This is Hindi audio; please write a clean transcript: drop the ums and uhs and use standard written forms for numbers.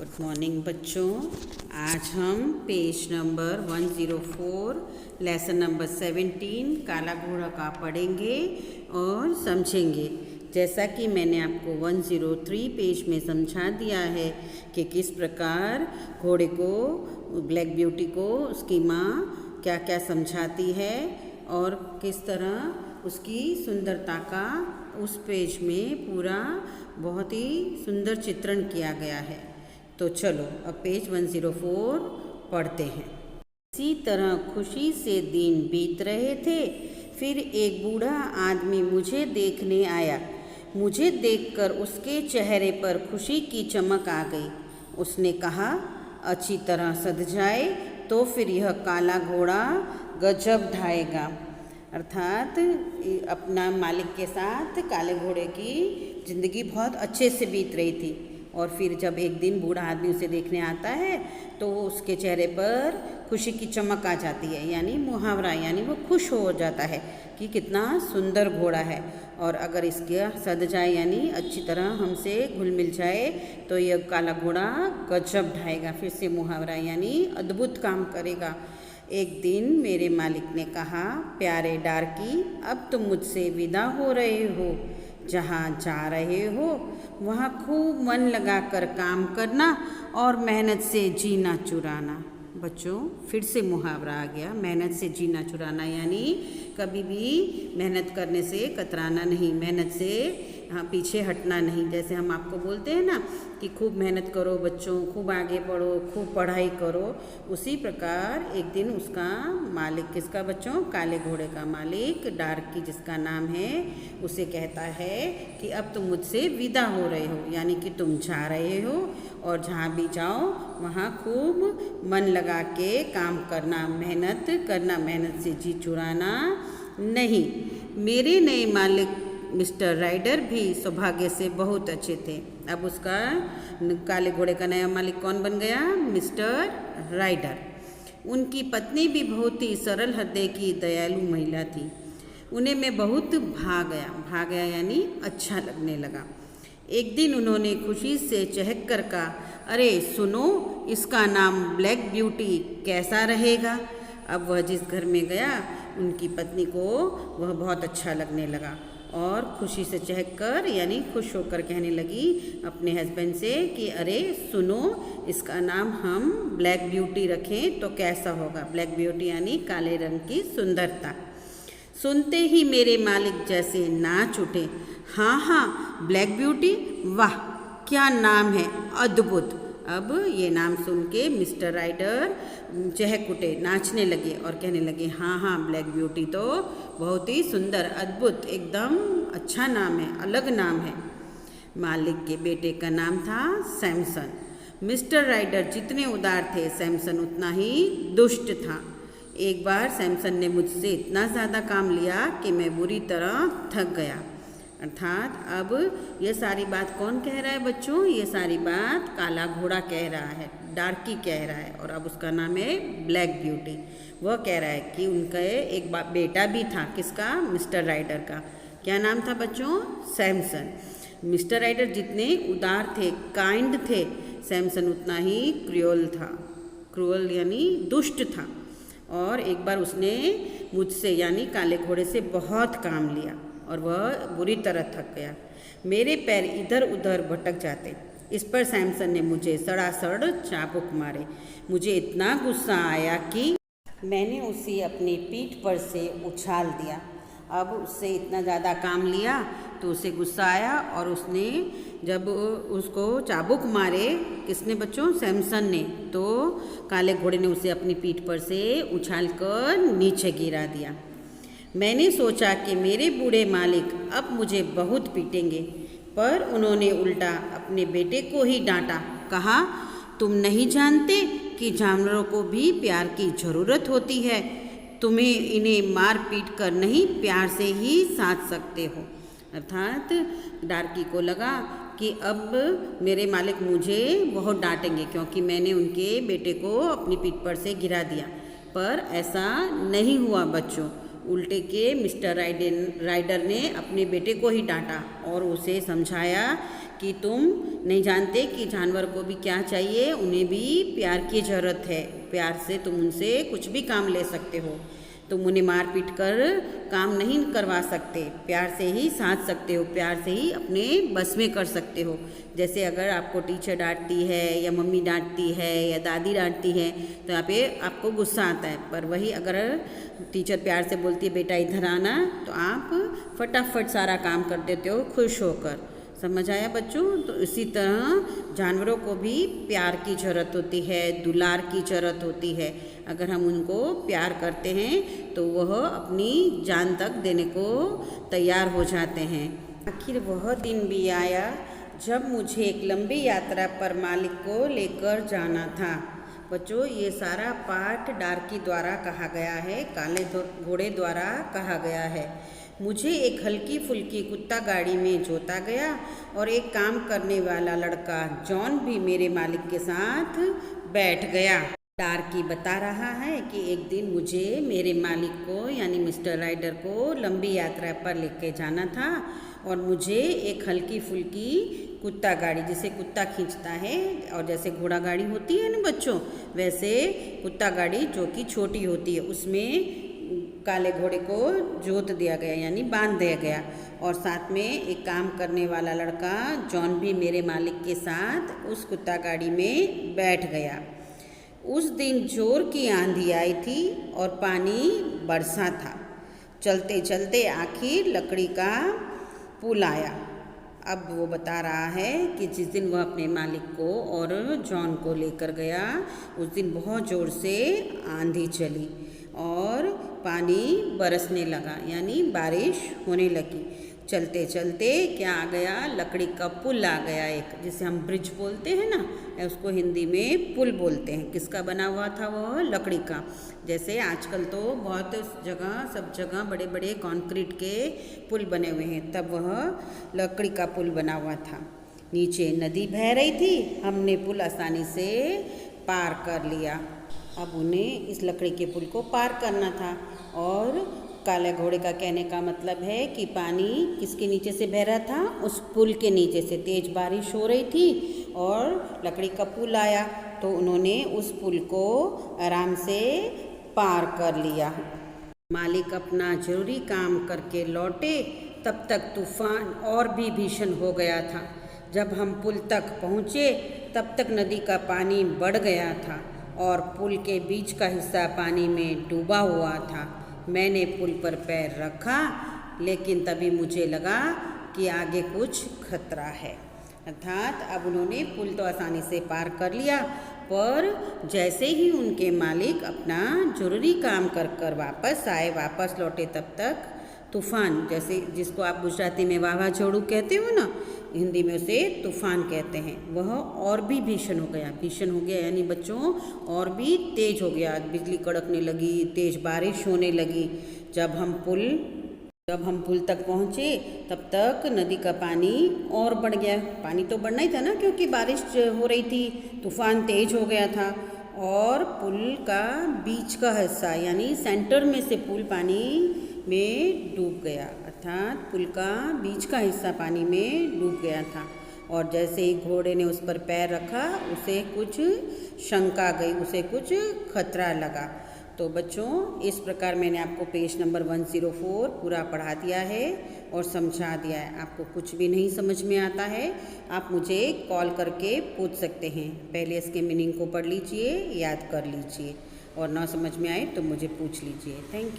गुड मॉर्निंग बच्चों। आज हम पेज नंबर 104 लेसन नंबर 17 काला घोड़ा का पढ़ेंगे और समझेंगे। जैसा कि मैंने आपको 103 पेज में समझा दिया है कि किस प्रकार घोड़े को, ब्लैक ब्यूटी को उसकी माँ क्या क्या समझाती है और किस तरह उसकी सुंदरता का उस पेज में पूरा बहुत ही सुंदर चित्रण किया गया है। तो चलो अब पेज 104 पढ़ते हैं। इसी तरह खुशी से दिन बीत रहे थे। फिर एक बूढ़ा आदमी मुझे देखने आया। मुझे देखकर उसके चेहरे पर खुशी की चमक आ गई। उसने कहा, अच्छी तरह सज जाए तो फिर यह काला घोड़ा गजब ढाएगा। अर्थात अपना मालिक के साथ काले घोड़े की ज़िंदगी बहुत अच्छे से बीत रही थी और फिर जब एक दिन बूढ़ा आदमी उसे देखने आता है तो उसके चेहरे पर खुशी की चमक आ जाती है, यानी मुहावरा, यानी वो खुश हो जाता है कि कितना सुंदर घोड़ा है और अगर इसके सद जाए यानी अच्छी तरह हमसे घुल मिल जाए तो यह काला घोड़ा गजब ढाएगा। फिर से मुहावरा यानी अद्भुत काम करेगा। एक दिन मेरे मालिक ने कहा, प्यारे डार्की, अब तुम मुझसे विदा हो रहे हो। जहाँ जा रहे हो वहाँ खूब मन लगाकर काम करना और मेहनत से जीना चुराना। बच्चों फिर से मुहावरा आ गया, मेहनत से जीना चुराना, यानी कभी भी मेहनत करने से कतराना नहीं, मेहनत से पीछे हटना नहीं। जैसे हम आपको बोलते हैं ना कि खूब मेहनत करो बच्चों, खूब आगे बढ़ो, खूब पढ़ाई करो, उसी प्रकार एक दिन उसका मालिक, किसका बच्चों, काले घोड़े का मालिक डार्की जिसका नाम है, उसे कहता है कि अब तुम मुझसे विदा हो रहे हो, यानी कि तुम जा रहे हो और जहाँ भी जाओ वहाँ खूब मन लगा के काम करना, मेहनत करना, मेहनत से जी चुराना नहीं। मेरे नए मालिक मिस्टर राइडर भी सौभाग्य से बहुत अच्छे थे। अब उसका काले घोड़े का नया मालिक कौन बन गया? Mr Rider. उनकी पत्नी भी बहुत ही सरल हृदय की दयालु महिला थी। उन्हें मैं बहुत भा गया यानी अच्छा लगने लगा। एक दिन उन्होंने खुशी से चहक कर कहा, अरे सुनो, इसका नाम ब्लैक ब्यूटी कैसा रहेगा? अब वह जिस घर में गया उनकी पत्नी को वह बहुत अच्छा लगने लगा और खुशी से चहक कर यानी खुश होकर कहने लगी अपने हस्बैंड से कि अरे सुनो, इसका नाम हम ब्लैक ब्यूटी रखें तो कैसा होगा? ब्लैक ब्यूटी यानी काले रंग की सुंदरता। सुनते ही मेरे मालिक जैसे नाच उठे। हाँ हाँ, ब्लैक ब्यूटी, वाह क्या नाम है, अद्भुत। अब ये नाम सुन के मिस्टर राइडर चहक उठे, नाचने लगे और कहने लगे, हाँ हाँ, ब्लैक ब्यूटी तो बहुत ही सुंदर, अद्भुत, एकदम अच्छा नाम है, अलग नाम है। मालिक के बेटे का नाम था सैमसन। मिस्टर राइडर जितने उदार थे, सैमसन उतना ही दुष्ट था। एक बार सैमसन ने मुझसे इतना ज़्यादा काम लिया कि मैं बुरी तरह थक गया। अर्थात अब ये सारी बात कौन कह रहा है बच्चों? ये सारी बात काला घोड़ा कह रहा है, डार्की कह रहा है और अब उसका नाम है ब्लैक ब्यूटी। वह कह रहा है कि उनका एक बेटा भी था, किसका? मिस्टर राइडर का। क्या नाम था बच्चों? सैमसन। मिस्टर राइडर जितने उदार थे, काइंड थे, सैमसन उतना ही क्रूअल था। क्रूअल यानी दुष्ट था। और एक बार उसने मुझसे यानी काले घोड़े से बहुत काम लिया और वह बुरी तरह थक गया। मेरे पैर इधर उधर भटक जाते। इस पर सैमसन ने मुझे सड़ासड़ चाबुक मारे। मुझे इतना गुस्सा आया कि मैंने उसे अपनी पीठ पर से उछाल दिया। अब उससे इतना ज़्यादा काम लिया तो उसे गुस्सा आया और उसने जब उसको चाबुक मारे, किसने बच्चों? सैमसन ने, तो काले घोड़े ने उसे अपनी पीठ पर से उछाल कर नीचे गिरा दिया। मैंने सोचा कि मेरे बूढ़े मालिक अब मुझे बहुत पीटेंगे, पर उन्होंने उल्टा अपने बेटे को ही डांटा। कहा, तुम नहीं जानते कि जानवरों को भी प्यार की ज़रूरत होती है। तुम्हें इन्हें मार पीट कर नहीं, प्यार से ही साथ सकते हो। अर्थात डार्की को लगा कि अब मेरे मालिक मुझे बहुत डांटेंगे क्योंकि मैंने उनके बेटे को अपनी पीठ पर से गिरा दिया, पर ऐसा नहीं हुआ बच्चों। उल्टे के मिस्टर राइडर ने अपने बेटे को ही डांटा और उसे समझाया कि तुम नहीं जानते कि जानवर को भी क्या चाहिए, उन्हें भी प्यार की ज़रूरत है। प्यार से तुम उनसे कुछ भी काम ले सकते हो। तुम उन्हें मार पीट कर काम नहीं करवा सकते, प्यार से ही साथ सकते हो, प्यार से ही अपने बस में कर सकते हो। जैसे अगर आपको टीचर डांटती है या मम्मी डांटती है या दादी डांटती है तो यहाँ पे आपको गुस्सा आता है, पर वही अगर टीचर प्यार से बोलती है बेटा इधर आना, तो आप फटाफट सारा काम कर देते हो खुश होकर। समझ आया बच्चों? तो इसी तरह जानवरों को भी प्यार की ज़रूरत होती है, दुलार की ज़रूरत होती है। अगर हम उनको प्यार करते हैं तो वह अपनी जान तक देने को तैयार हो जाते हैं। आखिर वह दिन भी आया जब मुझे एक लंबी यात्रा पर मालिक को लेकर जाना था। बच्चों, ये सारा पाठ डार्की द्वारा कहा गया है, काले घोड़े द्वारा कहा गया है। मुझे एक हल्की फुल्की कुत्ता गाड़ी में जोता गया और एक काम करने वाला लड़का जॉन भी मेरे मालिक के साथ बैठ गया। डार्की बता रहा है कि एक दिन मुझे मेरे मालिक को यानी मिस्टर राइडर को लंबी यात्रा पर लेके जाना था और मुझे एक हल्की फुल्की कुत्ता गाड़ी, जिसे कुत्ता खींचता है और जैसे घोड़ा गाड़ी होती है ना बच्चों, वैसे कुत्ता गाड़ी जो कि छोटी होती है, उसमें काले घोड़े को जोत दिया गया यानी बांध दिया गया। और साथ में एक काम करने वाला लड़का जॉन भी मेरे मालिक के साथ उस कुत्ता गाड़ी में बैठ गया। उस दिन जोर की आंधी आई थी और पानी बरसा था। चलते चलते आखिर लकड़ी का पुल आया। अब वो बता रहा है कि जिस दिन वह अपने मालिक को और जॉन को लेकर गया, उस दिन बहुत ज़ोर से आंधी चली और पानी बरसने लगा यानी बारिश होने लगी। चलते चलते क्या आ गया, लकड़ी का पुल आ गया, एक जिसे हम ब्रिज बोलते हैं ना, उसको हिंदी में पुल बोलते हैं। किसका बना हुआ था वह? लकड़ी का। जैसे आजकल तो बहुत जगह, सब जगह बड़े बड़े कंक्रीट के पुल बने हुए हैं, तब वह लकड़ी का पुल बना हुआ था। नीचे नदी बह रही थी, हमने पुल आसानी से पार कर लिया। अब उन्हें इस लकड़ी के पुल को पार करना था और काले घोड़े का कहने का मतलब है कि पानी किसके नीचे से बह रहा था? उस पुल के नीचे से। तेज बारिश हो रही थी और लकड़ी का पुल आया तो उन्होंने उस पुल को आराम से पार कर लिया। मालिक अपना जरूरी काम करके लौटे तब तक तूफान और भी भीषण हो गया था। जब हम पुल तक पहुँचे तब तक नदी का पानी बढ़ गया था और पुल के बीच का हिस्सा पानी में डूबा हुआ था। मैंने पुल पर पैर रखा लेकिन तभी मुझे लगा कि आगे कुछ खतरा है। अर्थात अब उन्होंने पुल तो आसानी से पार कर लिया, पर जैसे ही उनके मालिक अपना जरूरी काम कर कर वापस लौटे तब तक तूफान, जैसे जिसको आप गुजराती में वावाझोड़ू कहते हो ना, हिंदी में उसे तूफान कहते हैं, वह और भी भीषण हो गया यानी बच्चों और भी तेज हो गया। बिजली कड़कने लगी, तेज बारिश होने लगी। जब हम पुल तक पहुँचे तब तक नदी का पानी और बढ़ गया। पानी तो बढ़ना ही था ना, क्योंकि बारिश हो रही थी, तूफान तेज हो गया था और पुल का बीच का हिस्सा यानी सेंटर में से पुल पानी में डूब गया। अर्थात पुल का बीच का हिस्सा पानी में डूब गया था और जैसे ही घोड़े ने उस पर पैर रखा उसे कुछ शंका गई, उसे कुछ खतरा लगा। तो बच्चों, इस प्रकार मैंने आपको पेज नंबर 104 पूरा पढ़ा दिया है और समझा दिया है। आपको कुछ भी नहीं समझ में आता है, आप मुझे कॉल करके पूछ सकते हैं। पहले इसके मीनिंग को पढ़ लीजिए, याद कर लीजिए और ना समझ में आए तो मुझे पूछ लीजिए। Thank you.